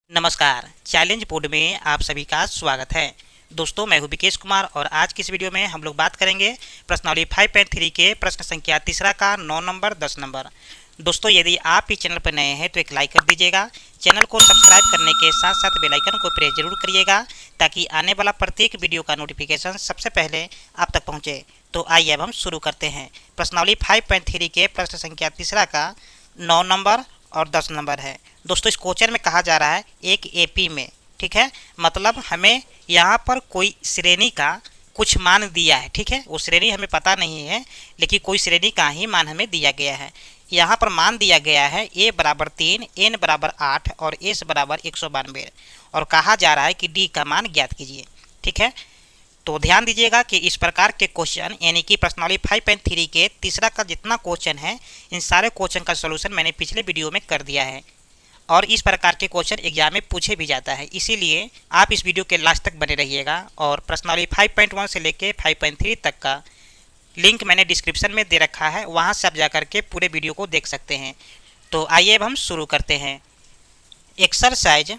नमस्कार, challenge board में आप सभी का स्वागत है। दोस्तों, मैं हूं विकेश कुमार और आज की इस वीडियो में हम लोग बात करेंगे प्रश्नावली 5.3 के प्रश्न संख्या तीसरा का 9 नंबर 10 नंबर। दोस्तों, यदि आप इस चैनल पर नए हैं तो एक लाइक कर दीजिएगा। चैनल को सब्सक्राइब करने के साथ साथ बेल आइकन को प्रेस जरूर करिएगा ताकि आने वाला प्रत्येक वीडियो का नोटिफिकेशन सबसे पहले आप तक पहुँचे। तो आइए अब हम शुरू करते हैं। प्रश्नावली 5.3 के प्रश्न संख्या तीसरा का 9 नंबर और 10 नंबर है। दोस्तों, इस क्वेश्चन में कहा जा रहा है एक एपी में, ठीक है, मतलब हमें यहाँ पर कोई श्रेणी का कुछ मान दिया है, ठीक है। वो श्रेणी हमें पता नहीं है लेकिन कोई श्रेणी का ही मान हमें दिया गया है। यहाँ पर मान दिया गया है a बराबर 3, n बराबर 8 और s बराबर 192 और कहा जा रहा है कि d का मान ज्ञात कीजिए, ठीक है। तो ध्यान दीजिएगा कि इस प्रकार के क्वेश्चन यानी कि प्रश्नावली 5.3 के तीसरा का जितना क्वेश्चन है इन सारे क्वेश्चन का सॉल्यूशन मैंने पिछले वीडियो में कर दिया है और इस प्रकार के क्वेश्चन एग्जाम में पूछे भी जाता है। इसीलिए आप इस वीडियो के लास्ट तक बने रहिएगा और प्रश्नावली 5.1 से लेके 5.3 तक का लिंक मैंने डिस्क्रिप्शन में दे रखा है, वहाँ से आप जाकर के पूरे वीडियो को देख सकते हैं। तो आइए अब हम शुरू करते हैं। एक्सरसाइज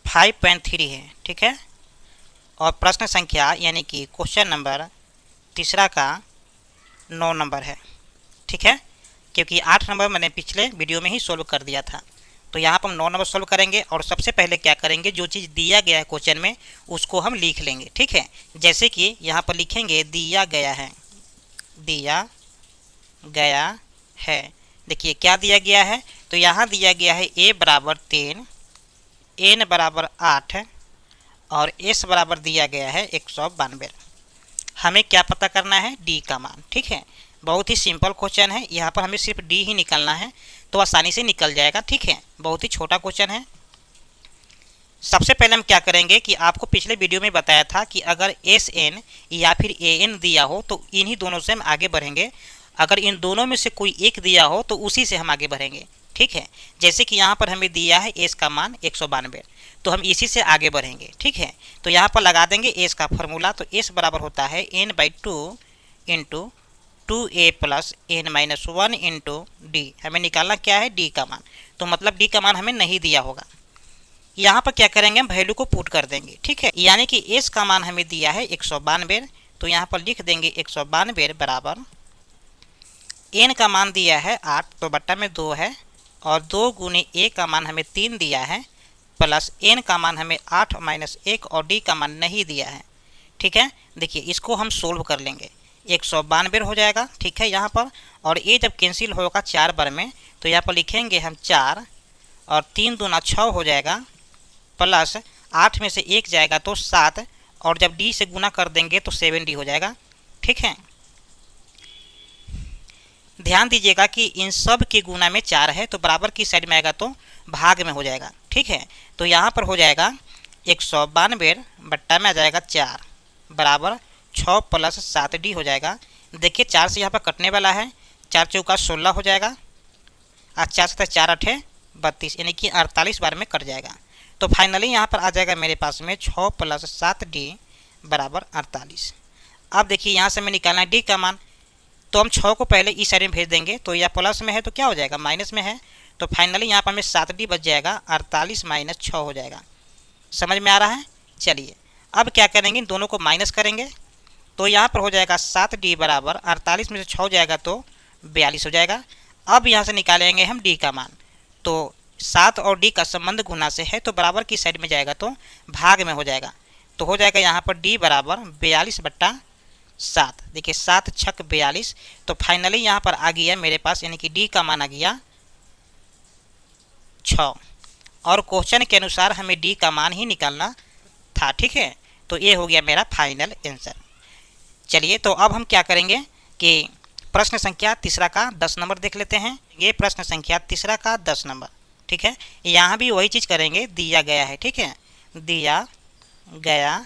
5.3 है, ठीक है, और प्रश्न संख्या यानी कि क्वेश्चन नंबर तीसरा का 9 नंबर है, ठीक है, क्योंकि 8 नंबर मैंने पिछले वीडियो में ही सोल्व कर दिया था। तो यहाँ पर हम 9 नंबर सोल्व करेंगे और सबसे पहले क्या करेंगे, जो चीज़ दिया गया है क्वेश्चन में उसको हम लिख लेंगे, ठीक है। जैसे कि यहाँ पर लिखेंगे दिया गया है, दिया गया है। देखिए क्या दिया गया है, तो यहाँ दिया गया है a बराबर 3, n बराबर 8 और s बराबर दिया गया है 192। हमें क्या पता करना है, d का मान, ठीक है। बहुत ही सिंपल क्वेश्चन है, यहाँ पर हमें सिर्फ d ही निकालना है तो आसानी से निकल जाएगा, ठीक है। बहुत ही छोटा क्वेश्चन है। सबसे पहले हम क्या करेंगे कि आपको पिछले वीडियो में बताया था कि अगर एस एन या फिर ए एन दिया हो तो इन्हीं दोनों से हम आगे बढ़ेंगे। अगर इन दोनों में से कोई एक दिया हो तो उसी से हम आगे बढ़ेंगे, ठीक है। जैसे कि यहाँ पर हमें दिया है एस का मान 192 तो हम इसी से आगे बढ़ेंगे, ठीक है। तो यहाँ पर लगा देंगे एस का फॉर्मूला, तो एस बराबर होता है n/2 into 2a plus n-1 into D. हमें निकालना क्या है, डी का मान। तो मतलब डी का मान हमें नहीं दिया होगा। यहाँ पर क्या करेंगे, हम वैल्यू को पुट कर देंगे, ठीक है। यानी कि एस का मान हमें दिया है 192 तो यहाँ पर लिख देंगे 192 बराबर n का मान दिया है 8 तो बट्टा में 2 है और 2 गुने a का मान हमें 3 दिया है प्लस n का मान हमें 8 माइनस 1 और d का मान नहीं दिया है, ठीक है। देखिए इसको हम सोल्व कर लेंगे, 192 हो जाएगा, ठीक है यहाँ पर। और ये जब कैंसिल होगा 4 बार में तो यहाँ पर लिखेंगे हम 4 और 3 दूना 6 हो जाएगा प्लस 8 में से 1 जाएगा तो 7 और जब d से गुना कर देंगे तो 7d हो जाएगा, ठीक है। ध्यान दीजिएगा कि इन सब के गुना में 4 है तो बराबर की साइड में आएगा तो भाग में हो जाएगा, ठीक है। तो यहाँ पर हो जाएगा 192 बट्टा में आ जाएगा 4 बराबर 6 प्लस 7d हो जाएगा। देखिए 4 से यहाँ पर कटने वाला है, 4 चौका 16 हो जाएगा और 4 से 4 8 32 यानी कि 48 बार में कट जाएगा। तो फाइनली यहाँ पर आ जाएगा मेरे पास में 6 प्लस 7d बराबर 48। अब देखिए यहाँ से हमें निकालना है d का मान, तो हम 6 को पहले इस साइड में भेज देंगे तो यह प्लस में है तो क्या हो जाएगा, माइनस में है। तो फाइनली यहाँ पर हमें 7d बच जाएगा, 48 माइनस 6 हो जाएगा। समझ में आ रहा है। चलिए अब क्या करेंगे, इन दोनों को माइनस करेंगे तो यहाँ पर हो जाएगा 7d बराबर 48 में से 6 हो जाएगा तो 42 हो जाएगा। अब यहाँ से निकालेंगे हम d का मान, तो 7 और d का संबंध गुना से है तो बराबर की साइड में जाएगा तो भाग में हो जाएगा। तो हो जाएगा यहाँ पर d बराबर 42 बट्टा 7। देखिए 7 छक 42 तो फाइनली यहाँ पर आ गया मेरे पास यानी कि d का मान आ गया 6 और क्वेश्चन के अनुसार हमें d का मान ही निकालना था, ठीक है। तो ये हो गया मेरा फाइनल आंसर। चलिए तो अब हम क्या करेंगे कि प्रश्न संख्या तीसरा का 10 नंबर देख लेते हैं। ये प्रश्न संख्या तीसरा का 10 नंबर, ठीक है। यहाँ भी वही चीज़ करेंगे, दिया गया है, ठीक है, दिया गया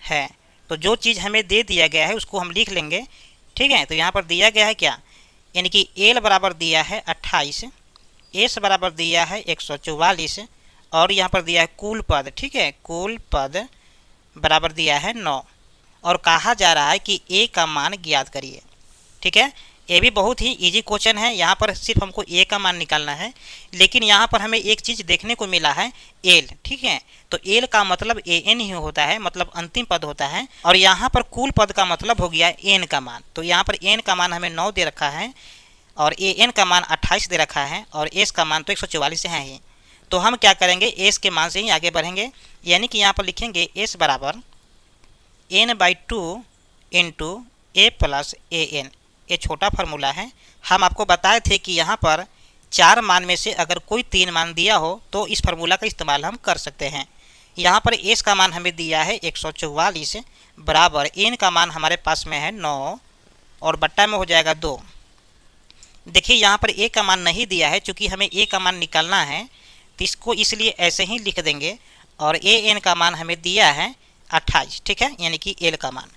है। तो जो चीज़ हमें दे दिया गया है उसको हम लिख लेंगे, ठीक है। तो यहाँ पर दिया गया है क्या, यानी कि एल बराबर दिया है 28, एस बराबर दिया है 144 और यहाँ पर दिया है कुल पद, ठीक है, कुल पद बराबर दिया है 9 और कहा जा रहा है कि ए का मान ज्ञात करिए, ठीक है। ये भी बहुत ही इजी क्वेश्चन है। यहाँ पर सिर्फ हमको ए का मान निकालना है, लेकिन यहाँ पर हमें एक चीज़ देखने को मिला है, एल। ठीक है, तो एल का मतलब ए एन ही होता है, मतलब अंतिम पद होता है। और यहाँ पर कुल पद का मतलब हो गया एन का मान। तो यहाँ पर एन का मान हमें 9 दे रखा है और ए एन का मान 28 दे रखा है और एस का मान तो 144 है ही। तो हम क्या करेंगे, एस के मान से ही आगे बढ़ेंगे, यानी कि यहाँ पर लिखेंगे एस बराबर n/2 into A plus A N. ये छोटा फार्मूला है। हम आपको बताए थे कि यहाँ पर 4 मान में से अगर कोई 3 मान दिया हो तो इस फार्मूला का इस्तेमाल हम कर सकते हैं। यहाँ पर एस का मान हमें दिया है 144 बराबर एन का मान हमारे पास में है 9 और बट्टा में हो जाएगा 2। देखिए यहाँ पर ए का मान नहीं दिया है, चूँकि हमें ए का मान निकालना है तो इसको इसलिए ऐसे ही लिख देंगे। और ए एन का मान हमें दिया है 28, ठीक है, यानी कि एल का मान,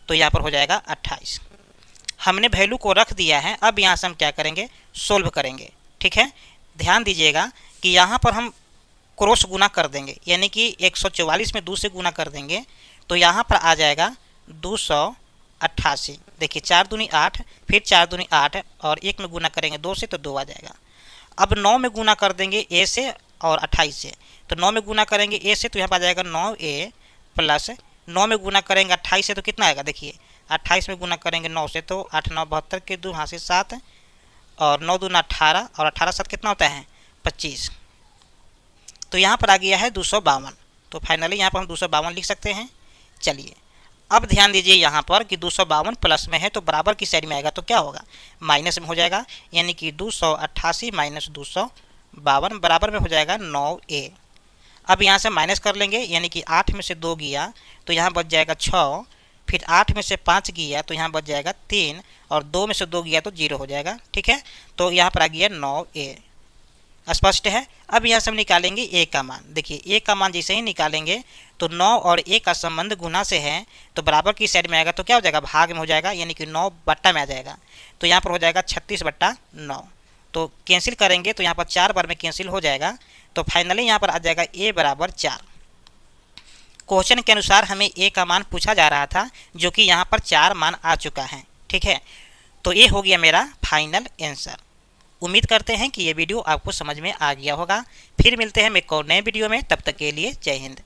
तो यहाँ पर हो जाएगा 28। हमने वैल्यू को रख दिया है। अब यहाँ से हम क्या करेंगे, सोल्व करेंगे। ठीक है, ध्यान दीजिएगा कि यहाँ पर हम क्रॉस गुना कर देंगे, यानी कि 144 में 2 से गुना कर देंगे तो यहाँ पर आ जाएगा 288। देखिए 4 दूनी 8, फिर 4 दूनी 8 और 1 में गुना करेंगे 2 से तो 2 आ जाएगा। अब 9 में गुना कर देंगे ए से और 28 से, तो 9 में गुना करेंगे ए से तो यहाँ पर आ जाएगा 9a प्लस 9 में गुना करेंगे 28 से तो कितना आएगा, देखिए 28 में गुना करेंगे 9 से तो 8 9 72 के 2 यहाँ से 7 और 9 दूना 18 और 18 7 कितना होता है 25। तो यहाँ पर आ गया है 252। तो फाइनली यहाँ पर हम 252 लिख सकते हैं। चलिए अब ध्यान दीजिए यहाँ पर कि 252 प्लस में है तो बराबर की साइड में आएगा तो क्या होगा, माइनस में हो जाएगा, यानी कि 288 माइनस 252 बराबर में हो जाएगा 9a। अब यहाँ से माइनस कर लेंगे, यानी कि 8 में से 2 गया तो यहाँ बच जाएगा 6, फिर 8 में से 5 गया तो यहाँ बच जाएगा 3 और 2 में से 2 गया तो 0 हो जाएगा। ठीक है, तो यहाँ पर आ गया 9a। स्पष्ट है। अब यहाँ से हम निकालेंगे ए का मान। देखिए ए का मान जैसे ही निकालेंगे तो 9 और ए का संबंध गुना से है तो बराबर की साइड में आएगा तो क्या हो जाएगा, भाग में हो जाएगा, यानी कि 9 बट्टा में आ जाएगा। तो यहाँ पर हो जाएगा 36/9। तो कैंसिल करेंगे तो यहाँ पर 4 बार में कैंसिल हो जाएगा। तो फाइनली यहाँ पर आ जाएगा ए बराबर 4। क्वेश्चन के अनुसार हमें ए का मान पूछा जा रहा था, जो कि यहाँ पर 4 मान आ चुका है। ठीक है, तो ये हो गया मेरा फाइनल आंसर। उम्मीद करते हैं कि ये वीडियो आपको समझ में आ गया होगा। फिर मिलते हैं एक और नए वीडियो में, तब तक के लिए जय हिंद।